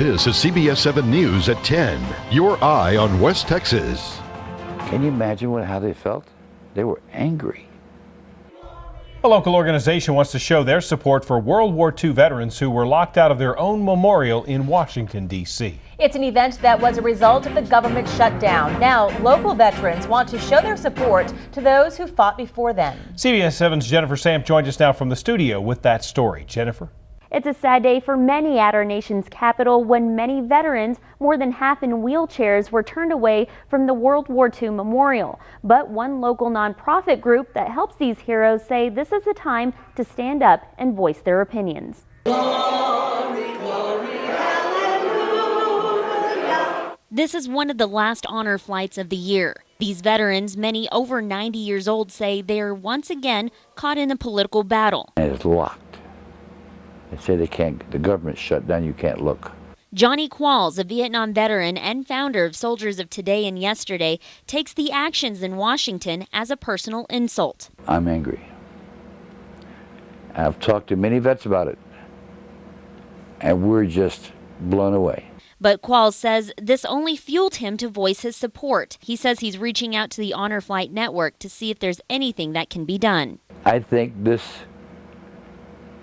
This is CBS 7 News at 10. Your eye on West Texas. Can you imagine how they felt? They were angry. A local organization wants to show their support for World War II veterans who were locked out of their own memorial in Washington, D.C. It's an event that was a result of the government shutdown. Now, local veterans want to show their support to those who fought before them. CBS 7's Jennifer Samp joins us now from the studio with that story. Jennifer? It's a sad day for many at our nation's capital when many veterans, more than half in wheelchairs, were turned away from the World War II memorial. But one local nonprofit group that helps these heroes say this is a time to stand up and voice their opinions. Glory, glory, hallelujah. This is one of the last honor flights of the year. These veterans, many over 90 years old, say they are once again caught in a political battle. And it's locked. They say the government's shut down, you can't look. Johnny Qualls, a Vietnam veteran and founder of Soldiers of Today and Yesterday, takes the actions in Washington as a personal insult. I'm angry. I've talked to many vets about it, and we're just blown away. But Qualls says this only fueled him to voice his support. He says he's reaching out to the Honor Flight Network to see if there's anything that can be done. I think this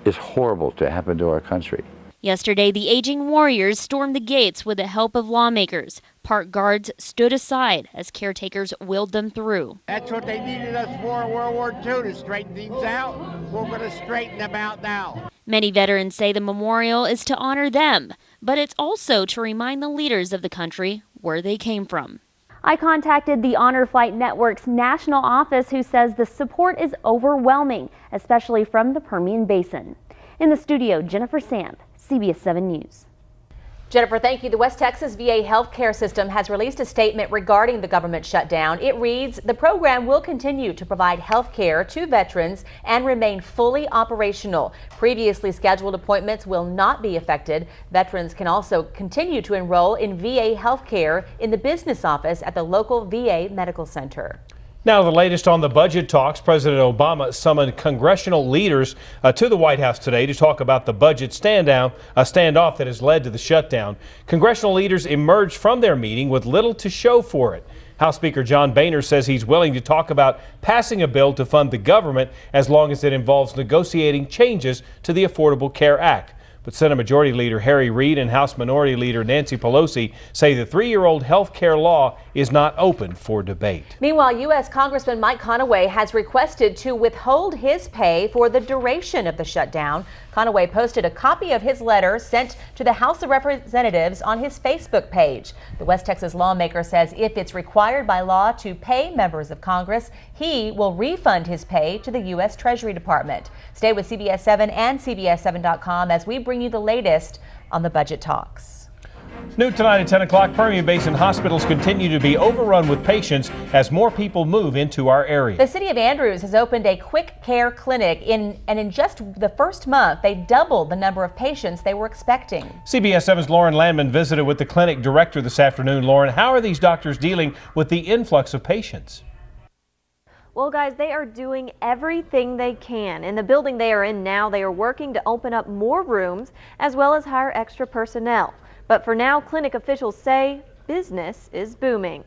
is horrible to happen to our country. Yesterday, the aging warriors stormed the gates with the help of lawmakers. Park guards stood aside as caretakers wheeled them through. That's what they needed us for in World War II, to straighten things out. We're going to straighten them out now. Many veterans say the memorial is to honor them, but it's also to remind the leaders of the country where they came from. I contacted the Honor Flight Network's national office, who says the support is overwhelming, especially from the Permian Basin. In the studio, Jennifer Samp, CBS 7 News. Jennifer, thank you. The West Texas VA healthcare system has released a statement regarding the government shutdown. It reads, the program will continue to provide health care to veterans and remain fully operational. Previously scheduled appointments will not be affected. Veterans can also continue to enroll in VA health care in the business office at the local VA medical center. Now, the latest on the budget talks. President Obama summoned congressional leaders to the White House today to talk about the budget standoff that has led to the shutdown. Congressional leaders emerged from their meeting with little to show for it. House Speaker John Boehner says he's willing to talk about passing a bill to fund the government as long as it involves negotiating changes to the Affordable Care Act. But Senate Majority Leader Harry Reid and House Minority Leader Nancy Pelosi say the 3-year-old health care law is not open for debate. Meanwhile, U.S. Congressman Mike Conaway has requested to withhold his pay for the duration of the shutdown. Conaway posted a copy of his letter sent to the House of Representatives on his Facebook page. The West Texas lawmaker says if it's required by law to pay members of Congress, he will refund his pay to the U.S. Treasury Department. Stay with CBS 7 and CBS7.com as we bring you the latest on the budget talks. New tonight at 10 o'clock, Permian Basin hospitals continue to be overrun with patients as more people move into our area. The city of Andrews has opened a quick care clinic and in just the first month, they doubled the number of patients they were expecting. CBS 7's Lauren Landman visited with the clinic director this afternoon. Lauren, how are these doctors dealing with the influx of patients? Well, guys, they are doing everything they can. In the building they are in now, they are working to open up more rooms as well as hire extra personnel. But for now, clinic officials say business is booming.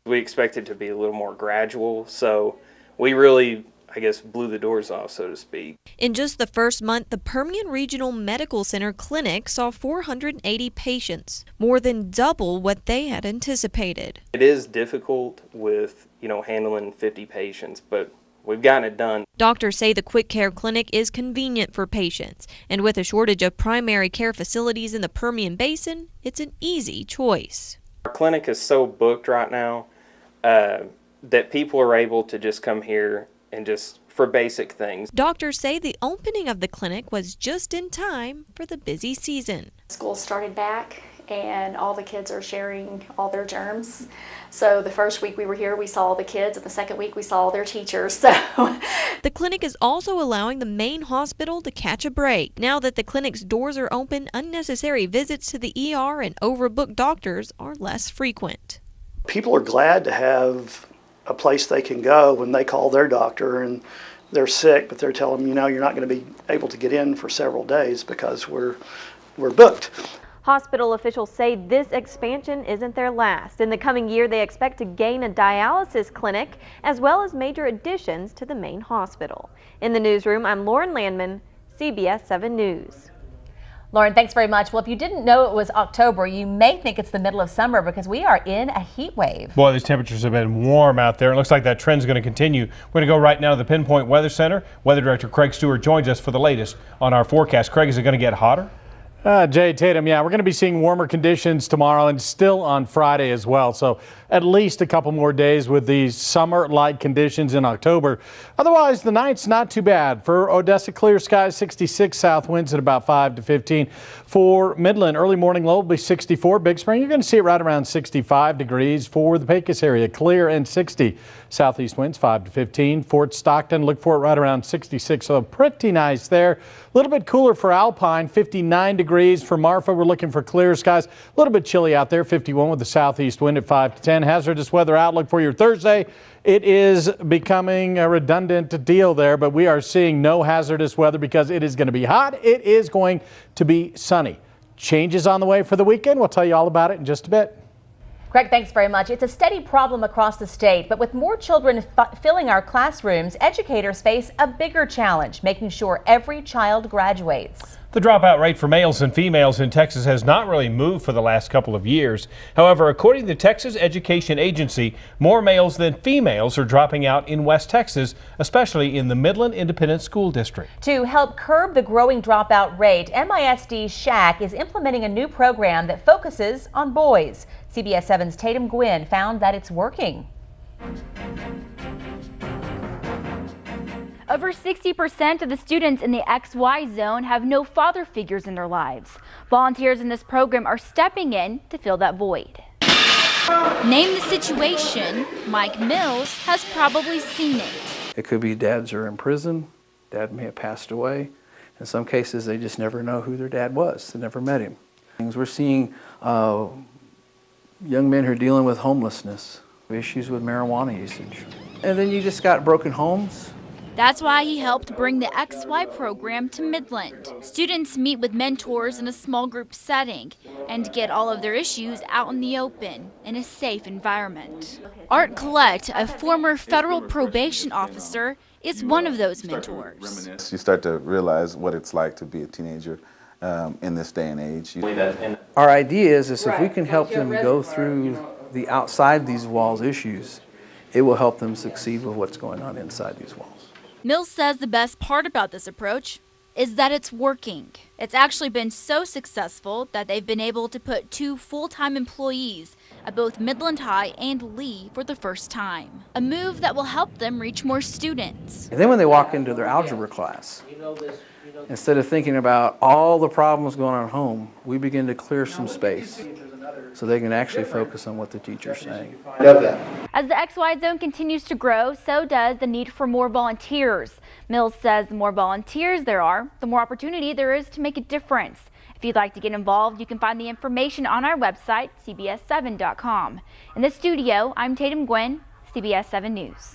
We expect it to be a little more gradual, so we really, I guess, blew the doors off, so to speak. In just the first month, the Permian Regional Medical Center Clinic saw 480 patients, more than double what they had anticipated. It is difficult with, handling 50 patients, but we've gotten it done. Doctors say the quick care clinic is convenient for patients, and with a shortage of primary care facilities in the Permian Basin, it's an easy choice. Our clinic is so booked right now that people are able to just come here and just for basic things. Doctors say the opening of the clinic was just in time for the busy season. School started back and all the kids are sharing all their germs. So the first week we were here, we saw all the kids, and the second week we saw all their teachers. So the clinic is also allowing the main hospital to catch a break. Now that the clinic's doors are open, unnecessary visits to the ER and overbooked doctors are less frequent. People are glad to have a place they can go when they call their doctor and they're sick, but they're telling them, you're not going to be able to get in for several days because we're booked. Hospital officials say this expansion isn't their last. In the coming year, they expect to gain a dialysis clinic as well as major additions to the main hospital. In the newsroom, I'm Lauren Landman, CBS 7 News. Lauren, thanks very much. Well, if you didn't know it was October, you may think it's the middle of summer because we are in a heat wave. Boy, these temperatures have been warm out there. It looks like that trend's going to continue. We're going to go right now to the Pinpoint Weather Center. Weather Director Craig Stewart joins us for the latest on our forecast. Craig, is it going to get hotter? Jay Tatum, yeah, we're going to be seeing warmer conditions tomorrow and still on Friday as well. So at least a couple more days with these summer-like conditions in October. Otherwise, the night's not too bad. For Odessa, clear skies, 66 south winds at about 5 to 15. For Midland, early morning low will be 64. Big Spring, you're going to see it right around 65 degrees. For the Pecos area, clear and 60. Southeast winds 5 to 15. Fort Stockton, look for it right around 66. So pretty nice there. A little bit cooler for Alpine, 59 degrees. For Marfa, we're looking for clear skies. A little bit chilly out there, 51 with the southeast wind at 5 to 10. Hazardous weather outlook for your Thursday. It is becoming a redundant deal there, but we are seeing no hazardous weather because it is going to be hot. It is going to be sunny. Changes on the way for the weekend. We'll tell you all about it in just a bit. Craig, thanks very much. It's a steady problem across the state, but with more children filling our classrooms, educators face a bigger challenge, making sure every child graduates. The dropout rate for males and females in Texas has not really moved for the last couple of years. However, according to the Texas Education Agency, more males than females are dropping out in West Texas, especially in the Midland Independent School District. To help curb the growing dropout rate, MISD SHAC is implementing a new program that focuses on boys. CBS 7's Tatum Gwynn found that it's working. Over 60% of the students in the XY zone have no father figures in their lives. Volunteers in this program are stepping in to fill that void. Name the situation. Mike Mills has probably seen it. It could be dads are in prison, dad may have passed away. In some cases, they just never know who their dad was. They never met him. We're seeing young men who are dealing with homelessness, issues with marijuana usage. And then you just got broken homes. That's why he helped bring the XY program to Midland. Students meet with mentors in a small group setting and get all of their issues out in the open in a safe environment. Art Collette, a former federal probation officer, is one of those mentors. You start to realize what it's like to be a teenager in this day and age. Our idea is if we can help them go through the outside these walls issues, it will help them succeed with what's going on inside these walls. Mills says the best part about this approach is that it's working. It's actually been so successful that they've been able to put 2 full-time employees at both Midland High and Lee for the first time. A move that will help them reach more students. And then when they walk into their algebra class, instead of thinking about all the problems going on at home, we begin to clear some space so they can actually focus on what the teacher's saying. As the XY zone continues to grow, so does the need for more volunteers. Mills says the more volunteers there are, the more opportunity there is to make a difference. If you'd like to get involved, you can find the information on our website, cbs7.com. In the studio, I'm Tatum Gwynn, CBS 7 News.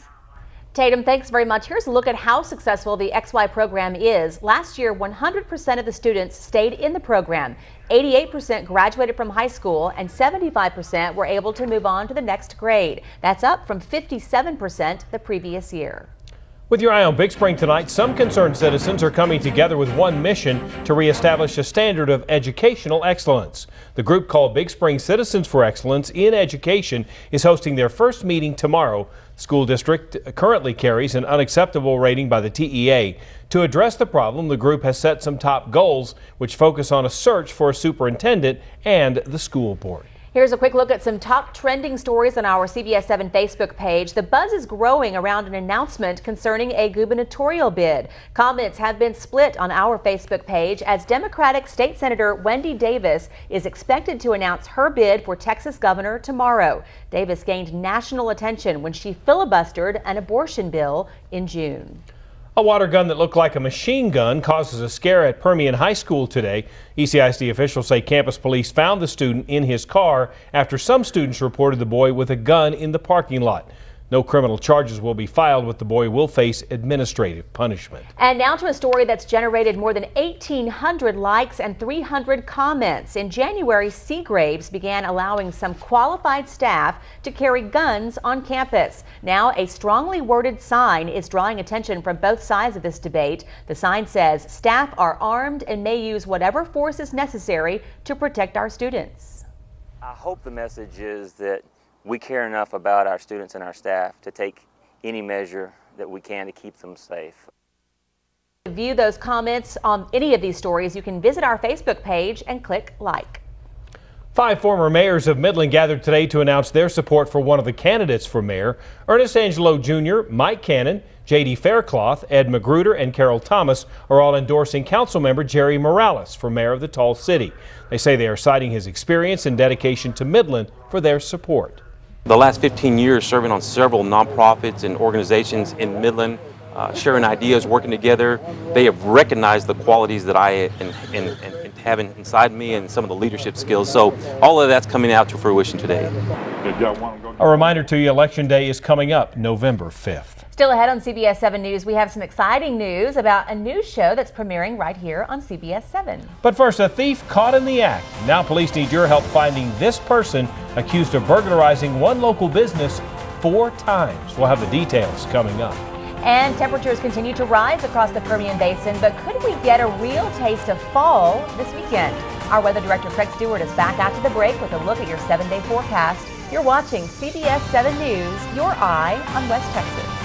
Tatum, thanks very much. Here's a look at how successful the XY program is. Last year, 100% of the students stayed in the program. 88% graduated from high school and 75% were able to move on to the next grade. That's up from 57% the previous year. With your eye on Big Spring tonight, some concerned citizens are coming together with one mission to reestablish a standard of educational excellence. The group called Big Spring Citizens for Excellence in Education is hosting their first meeting tomorrow. The school district currently carries an unacceptable rating by the TEA. To address the problem, the group has set some top goals, which focus on a search for a superintendent and the school board. Here's a quick look at some top trending stories on our CBS 7 Facebook page. The buzz is growing around an announcement concerning a gubernatorial bid. Comments have been split on our Facebook page as Democratic State Senator Wendy Davis is expected to announce her bid for Texas governor tomorrow. Davis gained national attention when she filibustered an abortion bill in June. A water gun that looked like a machine gun causes a scare at Permian High School today. ECISD officials say campus police found the student in his car after some students reported the boy with a gun in the parking lot. No criminal charges will be filed, but the boy will face administrative punishment. And now to a story that's generated more than 1,800 likes and 300 comments. In January, Seagraves began allowing some qualified staff to carry guns on campus. Now, a strongly worded sign is drawing attention from both sides of this debate. The sign says staff are armed and may use whatever force is necessary to protect our students. I hope the message is that we care enough about our students and our staff to take any measure that we can to keep them safe. To view those comments on any of these stories, you can visit our Facebook page and click like. 5 former mayors of Midland gathered today to announce their support for one of the candidates for mayor. Ernest Angelo Jr., Mike Cannon, J.D. Faircloth, Ed Magruder, and Carol Thomas are all endorsing Councilmember Jerry Morales for mayor of the Tall City. They say they are citing his experience and dedication to Midland for their support. The last 15 years serving on several nonprofits and organizations in Midland, sharing ideas, working together, they have recognized the qualities that I have inside me and some of the leadership skills. So all of that's coming out to fruition today. A reminder to you, Election Day is coming up November 5th. Still ahead on CBS 7 News, we have some exciting news about a new show that's premiering right here on CBS 7. But first, a thief caught in the act. Now police need your help finding this person accused of burglarizing one local business 4 times. We'll have the details coming up. And temperatures continue to rise across the Permian Basin, but could we get a real taste of fall this weekend? Our weather director Craig Stewart is back after the break with a look at your 7-day forecast. You're watching CBS 7 News, your eye on West Texas.